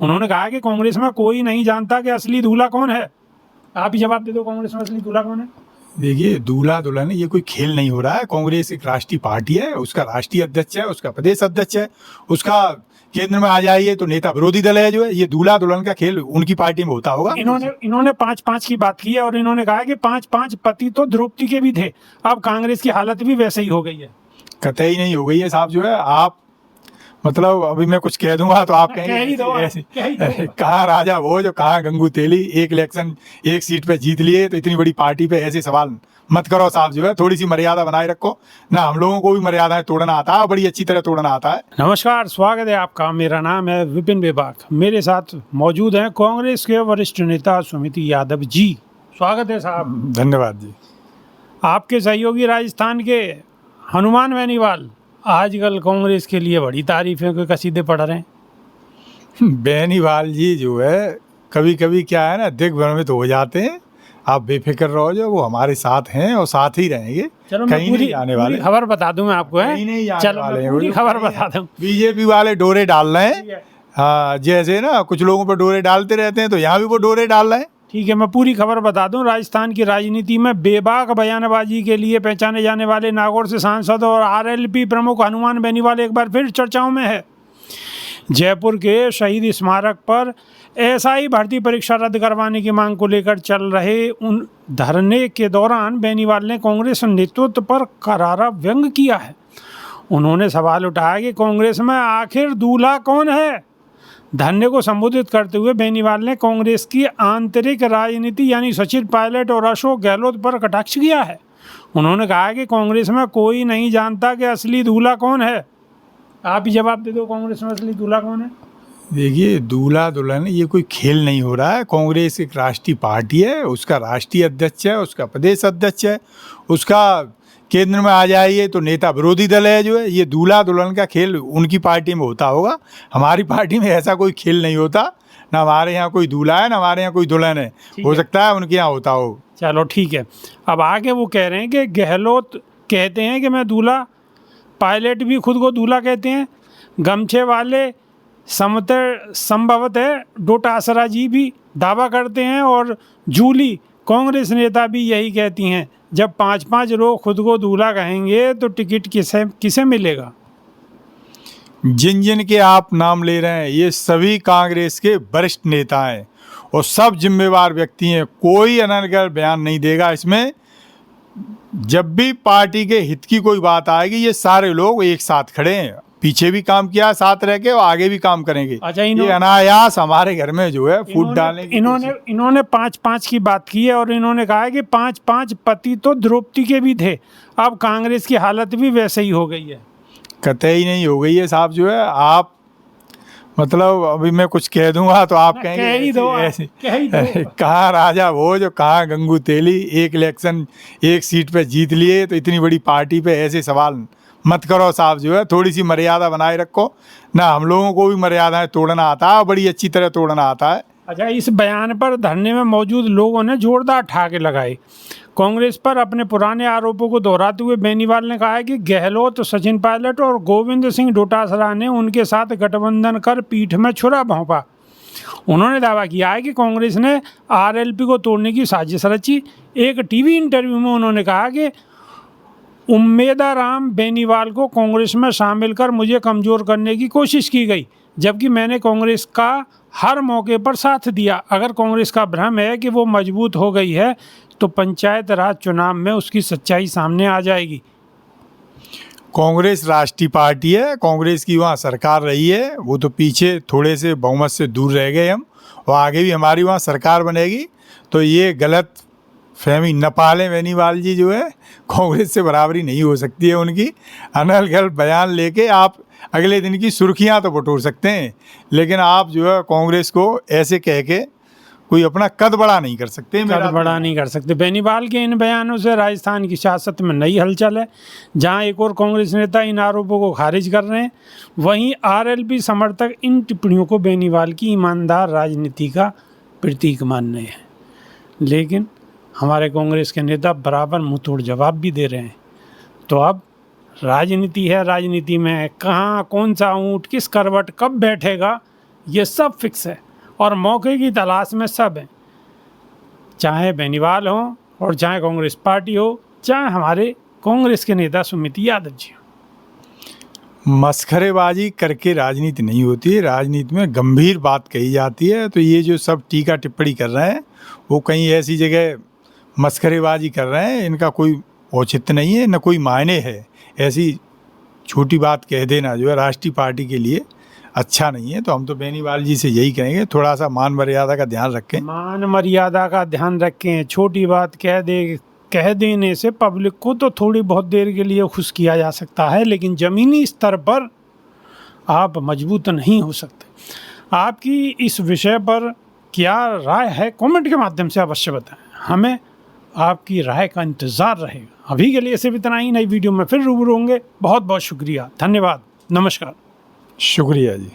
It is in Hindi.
उन्होंने कहा कि कांग्रेस में कोई नहीं जानता कि असली दूल्हा कौन है। आप ही जवाब दे दो, कांग्रेस में असली दूल्हा कौन है? देखिए, दूल्हा दुल्हन ये कोई खेल नहीं हो रहा है। कांग्रेस एक राष्ट्रीय पार्टी है, उसका राष्ट्रीय अध्यक्ष है, उसका प्रदेश अध्यक्ष है, उसका केंद्र में आ जाइए तो नेता विरोधी दल है जो है। ये दूल्हा दुल्हन का खेल उनकी पार्टी में होता होगा। इन्होंने 5-5 की बात की है और इन्होंने कहा कि 5-5 पति तो द्रौपदी के भी थे। अब कांग्रेस की हालत भी वैसे ही हो गई है। कतई नहीं हो गई है साहब जो है। आप मतलब अभी मैं कुछ कह दूंगा तो आप कह ही दो, ऐसे कह ही दो। कहाँ राजा वो जो कहाँ गंगू तेली, एक इलेक्शन एक सीट पे जीत लिए तो इतनी बड़ी पार्टी पे ऐसे सवाल मत करो साहब जो है। थोड़ी सी मर्यादा बनाए रखो ना। हम लोगों को भी मर्यादाएं तोड़ना आता है, बड़ी अच्छी तरह तोड़ना आता है। नमस्कार, स्वागत है आपका। मेरा नाम है विपिन बेबाक। मेरे साथ मौजूद हैं कांग्रेस के वरिष्ठ नेता सुमिति यादव जी। स्वागत है साहब। धन्यवाद जी। आपके सहयोगी राजस्थान के हनुमान बेनीवाल आजकल कांग्रेस के लिए बड़ी तारीफें के कसीदे पढ़ रहे हैं। बेनीवाल जी जो है कभी कभी क्या है ना, दिग्भ्रमित हो जाते हैं। आप बेफिक्र रहो, जो वो हमारे साथ हैं और साथ ही रहेंगे। चलो कहीं नहीं जाने वाले। खबर बता दूं मैं आपको, है? कहीं नहीं जाने चलो वाले मैं हैं पूरी वो। खबर बता दूं। बीजेपी वाले डोरे डाल रहे हैं। हाँ, जैसे ना कुछ लोगों पर डोरे डालते रहते हैं तो यहाँ भी वो डोरे डाल रहे हैं। ठीक है, मैं पूरी खबर बता दूं। राजस्थान की राजनीति में बेबाक बयानबाजी के लिए पहचाने जाने वाले नागौर से सांसद और आरएलपी प्रमुख हनुमान बेनीवाल एक बार फिर चर्चाओं में है। जयपुर के शहीद स्मारक पर एसआई भर्ती परीक्षा रद्द करवाने की मांग को लेकर चल रहे उन धरने के दौरान बेनीवाल ने कांग्रेस नेतृत्व पर करारा व्यंग किया है। उन्होंने सवाल उठाया कि कांग्रेस में आखिर दूल्हा कौन है। धरने को संबोधित करते हुए बेनीवाल ने कांग्रेस की आंतरिक राजनीति यानी सचिन पायलट और अशोक गहलोत पर कटाक्ष किया है। उन्होंने कहा कि कांग्रेस में कोई नहीं जानता कि असली दूल्हा कौन है। आप ही जवाब दे दो, कांग्रेस में असली दूल्हा कौन है? देखिए, दूल्हा दुल्हन ये कोई खेल नहीं हो रहा है। कांग्रेस एक राष्ट्रीय पार्टी है, उसका राष्ट्रीय अध्यक्ष है, उसका प्रदेश अध्यक्ष है, उसका केंद्र में आ जाइए तो नेता विरोधी दल है जो है। ये दूल्हा दुल्हन का खेल उनकी पार्टी में होता होगा। हमारी पार्टी में ऐसा कोई खेल नहीं होता। ना हमारे यहाँ कोई दूल्हा है, ना हमारे यहाँ कोई दुल्हन है। हो सकता है उनके यहाँ होता हो। चलो ठीक है। अब आगे वो कह रहे हैं कि गहलोत कहते हैं कि मैं दूल्हा, पायलट भी खुद को दूल्हा कहते हैं, गमछे वाले संभवतः डोटासरा जी भी दावा करते हैं और जूली कांग्रेस नेता भी यही कहती हैं। जब 5-5 लोग खुद को दूल्हा कहेंगे तो टिकट किसे मिलेगा? जिन जिन के आप नाम ले रहे हैं ये सभी कांग्रेस के वरिष्ठ नेता हैं और सब जिम्मेवार व्यक्ति हैं। कोई अनर्गल बयान नहीं देगा इसमें। जब भी पार्टी के हित की कोई बात आएगी ये सारे लोग एक साथ खड़े हैं। पीछे भी काम किया साथ रह के और आगे भी काम करेंगे। अच्छा, ये अनायास हमारे घर में जो है फूट डालने की इन्होंने 5-5 की बात की है और इन्होंने कहा है कि 5-5 पति तो द्रौपदी के भी थे। अब कांग्रेस की हालत भी वैसे ही हो गई है। कतई नहीं हो गई है साहब जो है। आप मतलब अभी मैं कुछ कह दूंगा तो आप कहेंगे ऐसे कहाँ राजा वो जो कहाँ गंगू तेली, एक इलेक्शन एक सीट पे जीत लिए तो इतनी बड़ी पार्टी पे ऐसे सवाल मत करो साहब जो है। थोड़ी सी मर्यादा बनाए रखो ना। हम लोगों को भी मर्यादाएं तोड़ना आता है, बड़ी अच्छी तरह तोड़ना आता है। अच्छा, इस बयान पर धरने में मौजूद लोगों ने जोरदार ठाके लगाए। कांग्रेस पर अपने पुराने आरोपों को दोहराते हुए बेनीवाल ने कहा है कि गहलोत, सचिन पायलट और गोविंद सिंह डोटासरा ने उनके साथ गठबंधन कर पीठ में छुरा भोंपा। उन्होंने दावा किया है कि कांग्रेस ने आरएलपी को तोड़ने की साजिश रची। एक टीवी इंटरव्यू में उन्होंने कहा कि उम्मेदाराम बेनीवाल को कांग्रेस में शामिल कर मुझे कमज़ोर करने की कोशिश की गई, जबकि मैंने कांग्रेस का हर मौके पर साथ दिया। अगर कांग्रेस का भ्रम है कि वो मजबूत हो गई है तो पंचायत राज चुनाव में उसकी सच्चाई सामने आ जाएगी। कांग्रेस राष्ट्रीय पार्टी है, कांग्रेस की वहाँ सरकार रही है। वो तो पीछे थोड़े से बहुमत से दूर रह गए हम, और आगे भी हमारी वहाँ सरकार बनेगी। तो ये गलत फहमी न पालें बेनीवाल जी जो है। कांग्रेस से बराबरी नहीं हो सकती है उनकी। अनर्गल बयान लेके आप अगले दिन की सुर्खियां तो बटोर सकते हैं, लेकिन आप जो है कांग्रेस को ऐसे कह के कोई अपना कद बड़ा नहीं कर सकते। कद बड़ा नहीं कर सकते। बेनीवाल के इन बयानों से राजस्थान की सियासत में नई हलचल है, जहां एक और कांग्रेस नेता इन आरोपों को खारिज कर रहे हैं, वहीं आरएलपी समर्थक इन टिप्पणियों को बेनीवाल की ईमानदार राजनीति का प्रतीक मान रहे हैं। लेकिन हमारे कांग्रेस के नेता बराबर मुंहतोड़ जवाब भी दे रहे हैं। तो अब राजनीति है, राजनीति में कहाँ कौन सा ऊँट किस करवट कब बैठेगा ये सब फिक्स है और मौके की तलाश में सब हैं, चाहे बेनीवाल हो और चाहे कांग्रेस पार्टी हो, चाहे हमारे कांग्रेस के नेता सुमित यादव जी हो। मस्खरेबाजी करके राजनीति नहीं होती है, राजनीति में गंभीर बात कही जाती है। तो ये जो सब टीका टिप्पणी कर रहे हैं वो कहीं ऐसी जगह मस्खरेबाजी कर रहे हैं, इनका कोई औचित्य नहीं है, न कोई मायने है। ऐसी छोटी बात कह देना जो है राष्ट्रीय पार्टी के लिए अच्छा नहीं है। तो हम तो बेनीवाल जी से यही कहेंगे, थोड़ा सा मान मर्यादा का ध्यान रखें। मान मर्यादा का ध्यान रखें। छोटी बात कह देने से पब्लिक को तो थोड़ी बहुत देर के लिए खुश किया जा सकता है, लेकिन ज़मीनी स्तर पर आप मजबूत नहीं हो सकते। आपकी इस विषय पर क्या राय है, कमेंट के माध्यम से अवश्य बताएं। हमें आपकी राय का इंतज़ार रहेगा। अभी के लिए सिर्फ इतना ही। नई वीडियो में फिर रूबरू होंगे। बहुत बहुत शुक्रिया, धन्यवाद, नमस्कार। शुक्रिया जी।